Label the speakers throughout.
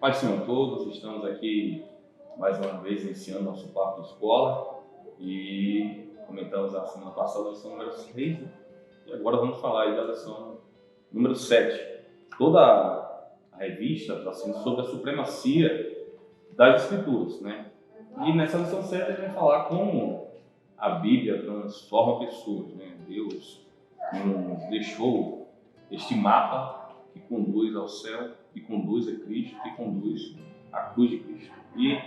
Speaker 1: Paz do Senhor a todos, estamos aqui mais uma vez iniciando nosso papo de escola e comentamos a semana passada a lição número 6, né? E agora vamos falar aí da lição número 7. Toda a revista está sendo sobre a supremacia das Escrituras, né? E nessa lição 7 a gente vai falar como a Bíblia transforma pessoas, né? Deus nos deixou este mapa que conduz ao céu, que conduz a Cristo, que conduz à cruz de Cristo. E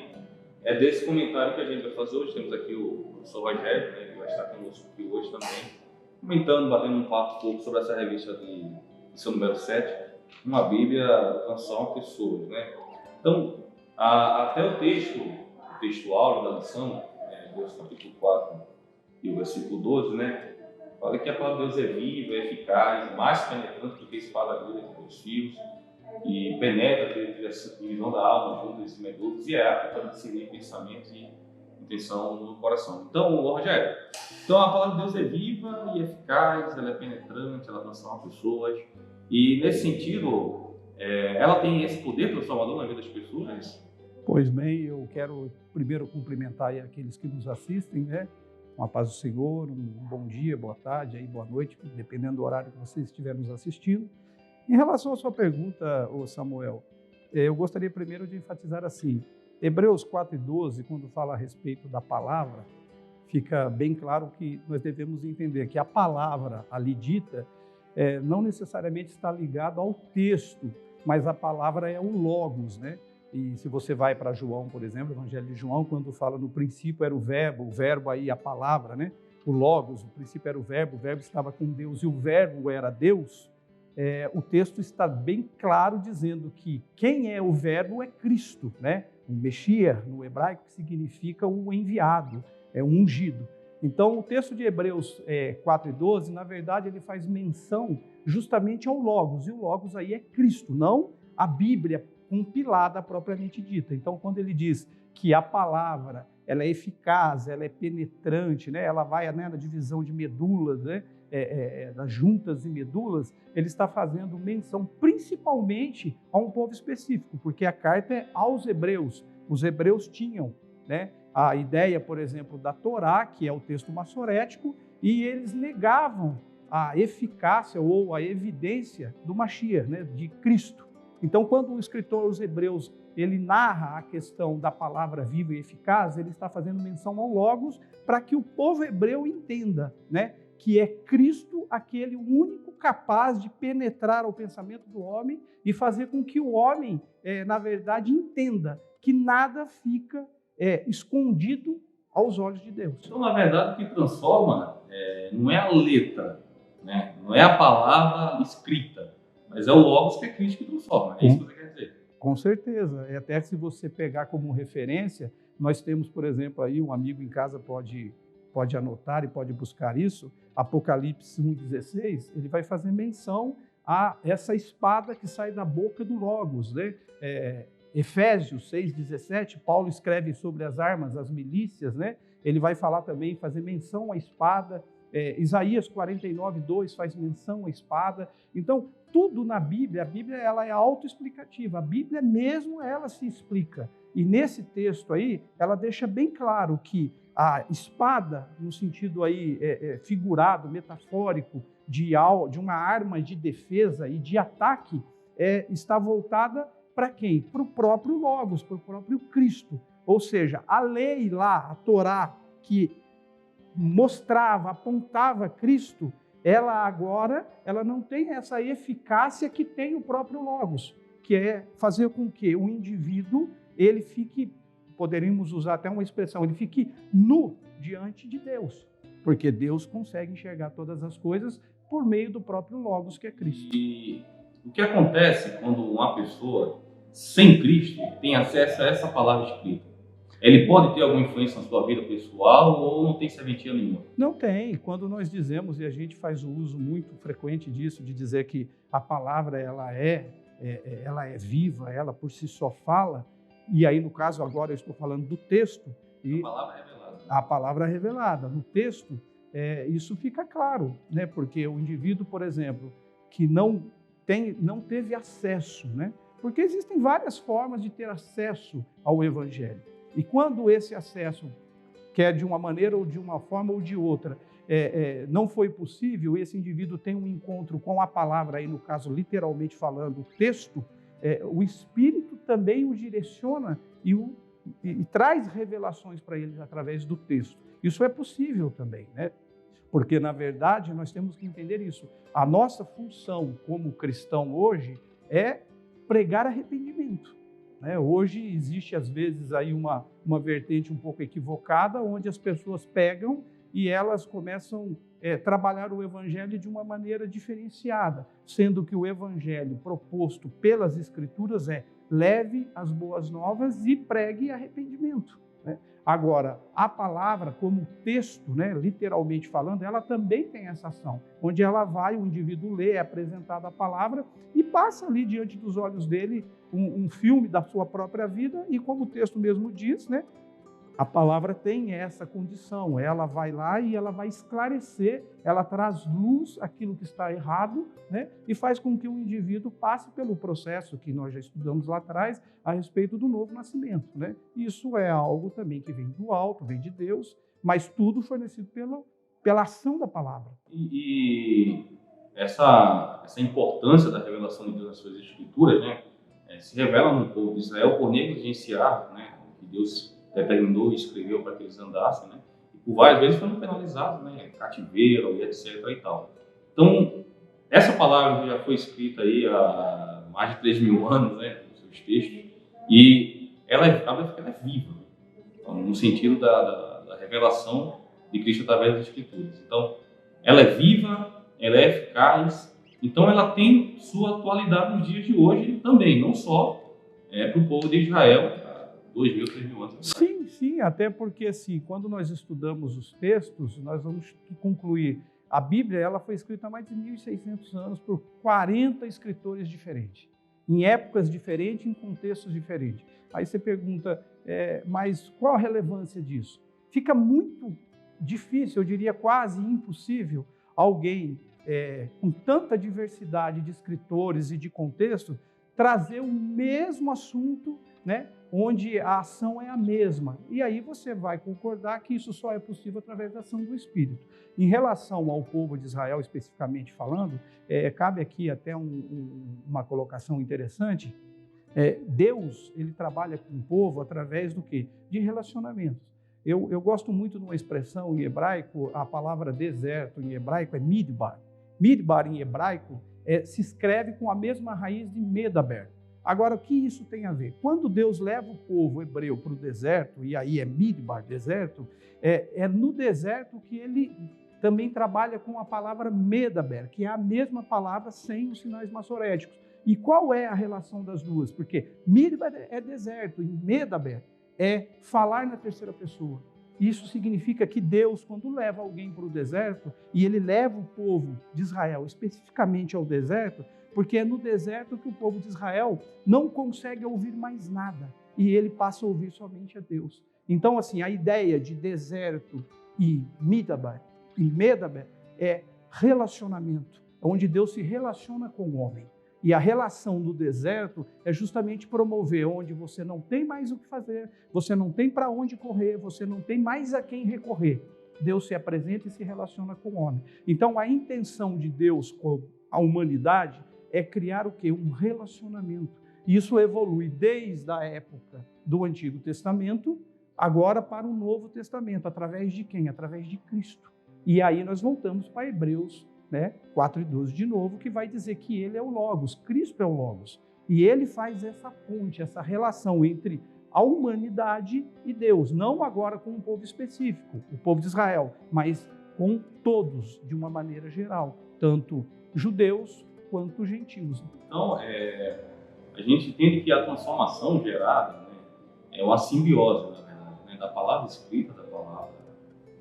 Speaker 1: é desse comentário que a gente vai fazer hoje. Temos aqui o professor Rogério, né, que vai estar conosco aqui hoje também, comentando, batendo um papo pouco sobre essa revista de lição número 7, uma Bíblia transforma pessoas, né? Então, até o textual da lição, Deus capítulo 4 e o versículo 12, né? Fala que a palavra de Deus é viva, é eficaz, mais penetrante do que a espada aguda de dois fios, e penetra a divisão da alma, juntas e medulas, e é apta para discernir pensamentos e intenção no coração. Então, Rogério, a palavra de Deus é viva e eficaz, ela é penetrante, ela transforma pessoas, e nesse sentido, ela tem esse poder transformador na vida das pessoas?
Speaker 2: Pois bem, eu quero primeiro cumprimentar aí aqueles que nos assistem, né? Com a paz do Senhor, um bom dia, boa tarde, aí, boa noite, dependendo do horário que você estiver nos assistindo. Em relação à sua pergunta, Samuel, eu gostaria primeiro de enfatizar assim, Hebreus 4:12, quando fala a respeito da palavra, fica bem claro que nós devemos entender que a palavra ali dita não necessariamente está ligada ao texto, mas a palavra é o logos, né? E se você vai para João, por exemplo, o Evangelho de João, quando fala no princípio era o verbo aí a palavra, né? O logos, o princípio era o verbo estava com Deus e o verbo era Deus, o texto está bem claro dizendo que quem é o verbo é Cristo, né? O Messias, no hebraico, que significa o enviado, o ungido. Então, o texto de Hebreus 4:12, na verdade, ele faz menção justamente ao logos, e o logos aí é Cristo, não a Bíblia compilada propriamente dita. Então, quando ele diz que a palavra ela é eficaz, ela é penetrante, né? Ela vai, né, na divisão de medulas, né? Das juntas e medulas, ele está fazendo menção principalmente a um povo específico, porque a carta é aos hebreus. Os hebreus tinham, né, a ideia, por exemplo, da Torá, que é o texto massorético, e eles negavam a eficácia ou a evidência do Mashiach, né, de Cristo. Então, quando o escritor aos Hebreus ele narra a questão da palavra viva e eficaz, ele está fazendo menção ao Logos para que o povo hebreu entenda, né, que é Cristo aquele único capaz de penetrar o pensamento do homem e fazer com que o homem, na verdade, entenda que nada fica escondido aos olhos de Deus.
Speaker 1: Então, na verdade, o que transforma não é a letra, né? Não é a palavra escrita, mas é o Logos que é Cristo que transforma. É isso que você quer dizer?
Speaker 2: Com certeza. Até se você pegar como referência, nós temos, por exemplo, aí um amigo em casa pode anotar e pode buscar isso, Apocalipse 1:16, ele vai fazer menção a essa espada que sai da boca do Logos, né? Efésios 6:17, Paulo escreve sobre as armas, as milícias, né? Ele vai falar também, fazer menção à espada. Isaías 49:2 faz menção à espada. Então, tudo na Bíblia, a Bíblia ela é autoexplicativa, a Bíblia mesmo ela se explica. E nesse texto aí, ela deixa bem claro que a espada, no sentido aí figurado, metafórico, de uma arma de defesa e de ataque, está voltada para quem? Para o próprio Logos, para o próprio Cristo. Ou seja, a lei lá, a Torá, que mostrava, apontava Cristo, ela não tem essa eficácia que tem o próprio Logos, que é fazer com que o indivíduo, ele fique, poderíamos usar até uma expressão, ele fique nu diante de Deus, porque Deus consegue enxergar todas as coisas por meio do próprio Logos, que é Cristo.
Speaker 1: E o que acontece quando uma pessoa sem Cristo tem acesso a essa palavra escrita? Ele pode ter alguma influência na sua vida pessoal ou não tem serventia nenhuma?
Speaker 2: Não tem. Quando nós dizemos, e a gente faz o uso muito frequente disso, de dizer que a palavra ela é viva, ela por si só fala, e aí no caso agora eu estou falando do texto.
Speaker 1: E a palavra revelada.
Speaker 2: A palavra revelada. No texto, isso fica claro, né? Porque o indivíduo, por exemplo, que não teve acesso, né? Porque existem várias formas de ter acesso ao Evangelho. E quando esse acesso, quer de uma maneira ou de uma forma ou de outra, não foi possível, esse indivíduo tem um encontro com a palavra, aí no caso, literalmente falando, o texto, o Espírito também o direciona e traz revelações para ele através do texto. Isso é possível também, né? Porque, na verdade, nós temos que entender isso. A nossa função como cristão hoje é pregar arrependimento, né? Hoje existe, às vezes, aí uma vertente um pouco equivocada, onde as pessoas pegam e elas começam a trabalhar o Evangelho de uma maneira diferenciada, sendo que o Evangelho proposto pelas Escrituras é leve as boas novas e pregue arrependimento, né? Agora, a palavra, como texto, né, literalmente falando, ela também tem essa ação, onde ela vai, o indivíduo lê, é apresentada a palavra e passa ali diante dos olhos dele um filme da sua própria vida e, como o texto mesmo diz, né, a palavra tem essa condição, ela vai lá e ela vai esclarecer, ela traz luz àquilo que está errado, né? E faz com que o indivíduo passe pelo processo que nós já estudamos lá atrás a respeito do novo nascimento, né? Isso é algo também que vem do alto, vem de Deus, mas tudo fornecido pela ação da palavra.
Speaker 1: E essa importância da revelação de Deus nas suas escrituras, né, se revela no povo de Israel por negligenciar, né, que Deus determinou e escreveu para que eles andassem, né? E por várias vezes foram penalizados, né? Cativeiro e etc. e tal. Então, essa palavra que já foi escrita aí há mais de 3.000 anos, né? Nos seus textos, e ela é viva, né? Então, no sentido da revelação de Cristo através das Escrituras. Então, ela é viva, ela é eficaz, então ela tem sua atualidade nos dias de hoje também, não só para o povo de Israel, 2.000, 3.000 anos.
Speaker 2: Sim, até porque assim, quando nós estudamos os textos, nós vamos concluir. A Bíblia ela foi escrita há mais de 1.600 anos por 40 escritores diferentes, em épocas diferentes, em contextos diferentes. Aí você pergunta, mas qual a relevância disso? Fica muito difícil, eu diria quase impossível, alguém com tanta diversidade de escritores e de contextos trazer o mesmo assunto, né, onde a ação é a mesma. E aí você vai concordar que isso só é possível através da ação do Espírito. Em relação ao povo de Israel, especificamente falando, cabe aqui até uma colocação interessante. Deus, ele trabalha com o povo através do quê? De relacionamentos. Eu gosto muito de uma expressão em hebraico, a palavra deserto em hebraico é midbar. Midbar em hebraico se escreve com a mesma raiz de medaber. Agora, o que isso tem a ver? Quando Deus leva o povo hebreu para o deserto, e aí é midbar, deserto, é no deserto que ele também trabalha com a palavra medaber, que é a mesma palavra sem os sinais massoréticos. E qual é a relação das duas? Porque midbar é deserto e medaber é falar na terceira pessoa. Isso significa que Deus, quando leva alguém para o deserto, e ele leva o povo de Israel especificamente ao deserto, porque é no deserto que o povo de Israel não consegue ouvir mais nada, e ele passa a ouvir somente a Deus. Então, assim, a ideia de deserto e Medaber é relacionamento, onde Deus se relaciona com o homem. E a relação do deserto é justamente promover onde você não tem mais o que fazer, você não tem para onde correr, você não tem mais a quem recorrer. Deus se apresenta e se relaciona com o homem. Então, a intenção de Deus com a humanidade é criar o quê? Um relacionamento. E isso evolui desde a época do Antigo Testamento, agora para o Novo Testamento. Através de quem? Através de Cristo. E aí nós voltamos para Hebreus, 4:12 de novo, que vai dizer que ele é o Logos, Cristo é o Logos. E ele faz essa ponte, essa relação entre a humanidade e Deus, não agora com um povo específico, o povo de Israel, mas com todos, de uma maneira geral, tanto judeus quanto gentios.
Speaker 1: Então, a gente entende que a transformação gerada, né, é uma simbiose, na verdade, né, da palavra escrita, da palavra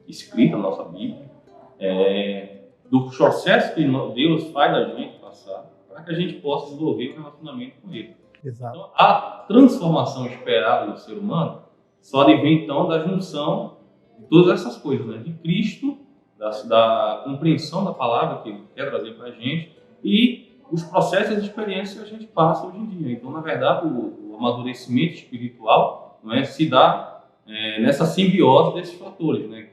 Speaker 1: escrita na nossa Bíblia, do processo que Deus faz a gente passar para que a gente possa desenvolver um relacionamento com Ele.
Speaker 2: Exato.
Speaker 1: Então, a transformação esperada do ser humano só advém, então, da junção de todas essas coisas, né? De Cristo, da compreensão da palavra que Ele quer trazer para a gente e os processos e experiências que a gente passa hoje em dia. Então, na verdade, o amadurecimento espiritual, não é, se dá nessa simbiose desses fatores, né,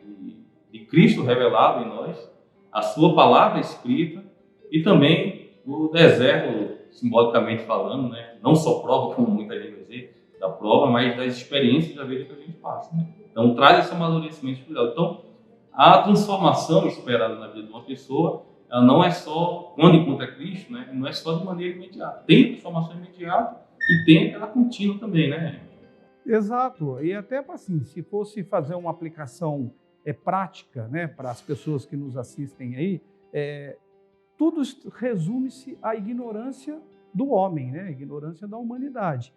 Speaker 1: de Cristo revelado em nós, a sua palavra escrita e também o deserto, simbolicamente falando, né, não só prova, como muita gente vai dizer, da prova, mas das experiências da vida que a gente passa. Né? Então, traz esse amadurecimento espiritual. Então, a transformação esperada na vida de uma pessoa, ela não é só, quando encontra Cristo, né, não é só de maneira imediata. Tem transformação imediata e tem aquela contínua também, né?
Speaker 2: Exato. E até assim, se fosse fazer uma aplicação prática, né, para as pessoas que nos assistem aí, tudo resume-se à ignorância do homem, né? A ignorância da humanidade.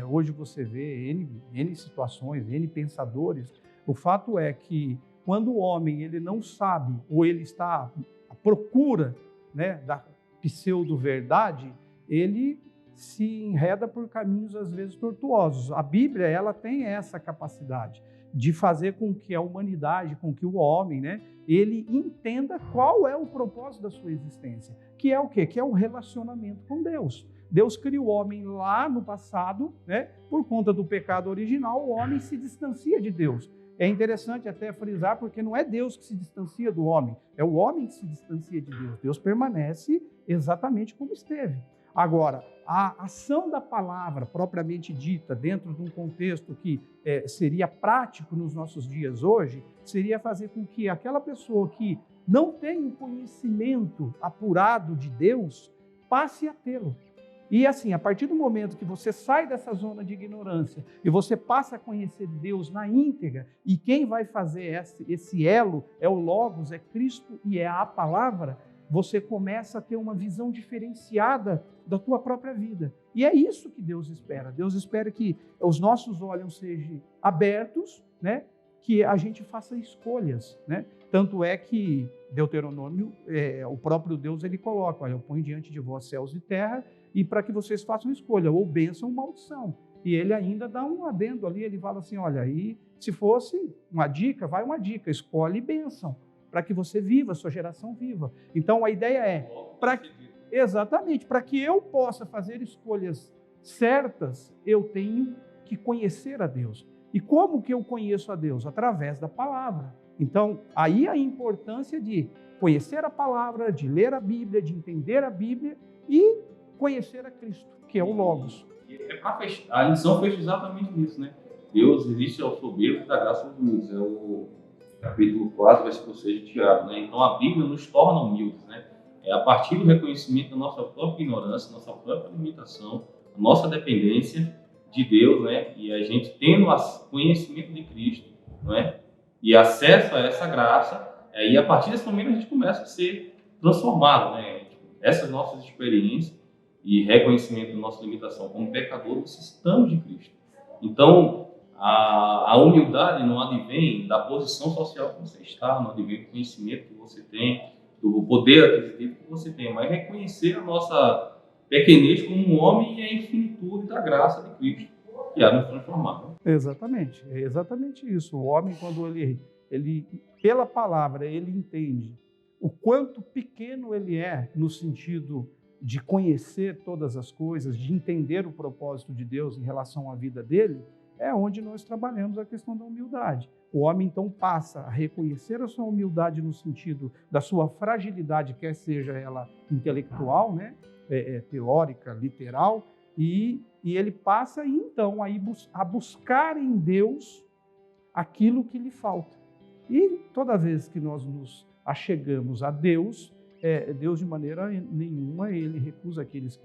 Speaker 2: Hoje você vê N situações, N pensadores. O fato é que quando o homem ele não sabe ou ele está à procura, né, da pseudo-verdade, ele se enreda por caminhos às vezes tortuosos. A Bíblia ela tem essa capacidade de fazer com que a humanidade, com que o homem, né, ele entenda qual é o propósito da sua existência, que é o quê? Que é o relacionamento com Deus. Deus criou o homem lá no passado, né? Por conta do pecado original, o homem se distancia de Deus. É interessante até frisar, porque não é Deus que se distancia do homem, é o homem que se distancia de Deus. Deus permanece exatamente como esteve. Agora, a ação da palavra propriamente dita, dentro de um contexto que seria prático nos nossos dias hoje, seria fazer com que aquela pessoa que não tem um conhecimento apurado de Deus, passe a tê-lo. E assim, a partir do momento que você sai dessa zona de ignorância e você passa a conhecer Deus na íntegra, e quem vai fazer esse elo é o Logos, é Cristo e é a palavra, você começa a ter uma visão diferenciada da tua própria vida. E é isso que Deus espera. Deus espera que os nossos olhos sejam abertos, né? Que a gente faça escolhas, né? Tanto é que Deuteronômio, o próprio Deus, ele coloca, olha, eu ponho diante de vós céus e terra, e para que vocês façam escolha, ou bênção ou maldição. E ele ainda dá um adendo ali, ele fala assim, olha, aí se fosse uma dica, vai uma dica, escolhe bênção, para que você viva, sua geração viva. Então a ideia é, exatamente, para que eu possa fazer escolhas certas, eu tenho que conhecer a Deus. E como que eu conheço a Deus? Através da palavra. Então, aí a importância de conhecer a palavra, de ler a Bíblia, de entender a Bíblia e conhecer a Cristo, que é o Logos.
Speaker 1: A lição fecha exatamente nisso, né? Deus resiste ao soberbo e dá graça aos humildes. É o capítulo 4, versículo 6 de Tiago, né? Então, a Bíblia nos torna humildes, né? É a partir do reconhecimento da nossa própria ignorância, nossa própria limitação, a nossa dependência de Deus, né? E a gente tendo conhecimento de Cristo, não é? E acesso a essa graça, e a partir desse momento a gente começa a ser transformado, né? Essas nossas experiências e reconhecimento da nossa limitação como pecador, necessitamos de Cristo. Então, a humildade não advém da posição social que você está, não advém do conhecimento que você tem, do poder aquisitivo que você tem, mas reconhecer a nossa pequenez como um homem e a infinitude da graça de Cristo que há nos transformar. Né?
Speaker 2: Exatamente, é exatamente isso. O homem, quando ele pela palavra, ele entende o quanto pequeno ele é no sentido de conhecer todas as coisas, de entender o propósito de Deus em relação à vida dele, é onde nós trabalhamos a questão da humildade. O homem, então, passa a reconhecer a sua humildade no sentido da sua fragilidade, quer seja ela intelectual, né, teórica, literal, e ele passa, então, a buscar em Deus aquilo que lhe falta. E toda vez que nós nos achegamos a Deus, Deus, de maneira nenhuma, ele recusa aqueles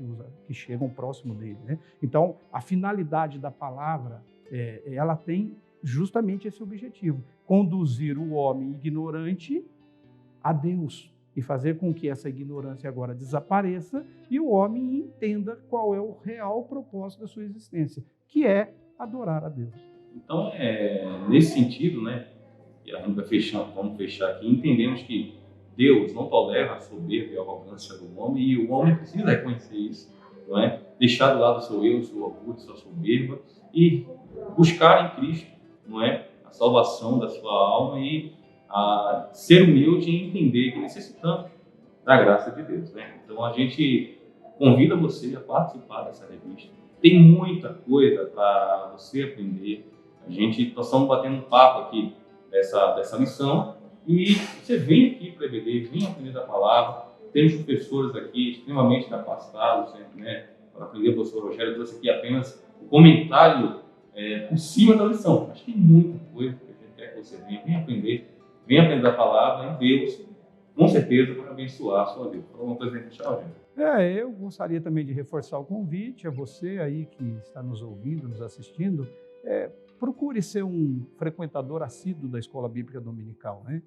Speaker 2: que chegam próximo dele. Né? Então, a finalidade da palavra, ela tem justamente esse objetivo, conduzir o homem ignorante a Deus e fazer com que essa ignorância agora desapareça e o homem entenda qual é o real propósito da sua existência, que é adorar a Deus.
Speaker 1: Então, nesse sentido, né, e a gente vamos fechar aqui, entendemos que Deus não tolera a soberba e a arrogância do homem, e o homem precisa reconhecer isso, não é? Deixar de lado o seu eu, o seu orgulho, sua soberba, e buscar em Cristo, não é? A salvação da sua alma e a ser humilde e entender que necessitamos da graça de Deus, né? Então a gente convida você a participar dessa revista. Tem muita coisa para você aprender. Nós estamos batendo um papo aqui dessa lição e você vem aqui para a EBD, vem aprender da palavra. Temos professores aqui extremamente capacitados, né, para aprender. O professor Rogério trouxe aqui apenas o comentário por cima da lição, mas tem muita coisa que a gente quer que você venha aprender da palavra, e Deus, com certeza, vai abençoar a sua vida. Alguma coisa para fechar, gente?
Speaker 2: Eu gostaria também de reforçar o convite a você aí que está nos ouvindo, nos assistindo. Procure ser um frequentador assíduo da Escola Bíblica Dominical, né?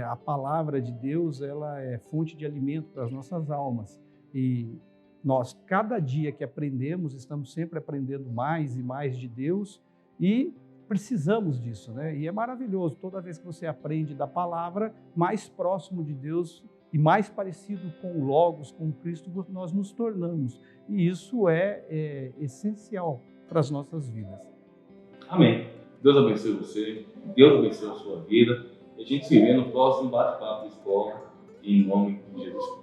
Speaker 2: A palavra de Deus, ela é fonte de alimento para as nossas almas. E nós, cada dia que aprendemos, estamos sempre aprendendo mais e mais de Deus e precisamos disso, né? E é maravilhoso, toda vez que você aprende da palavra, mais próximo de Deus e mais parecido com o Logos, com Cristo, nós nos tornamos. E isso é essencial para as nossas vidas.
Speaker 1: Amém. Deus abençoe você, Deus abençoe a sua vida. E a gente se vê no próximo bate-papo de escola, em nome de Jesus Cristo.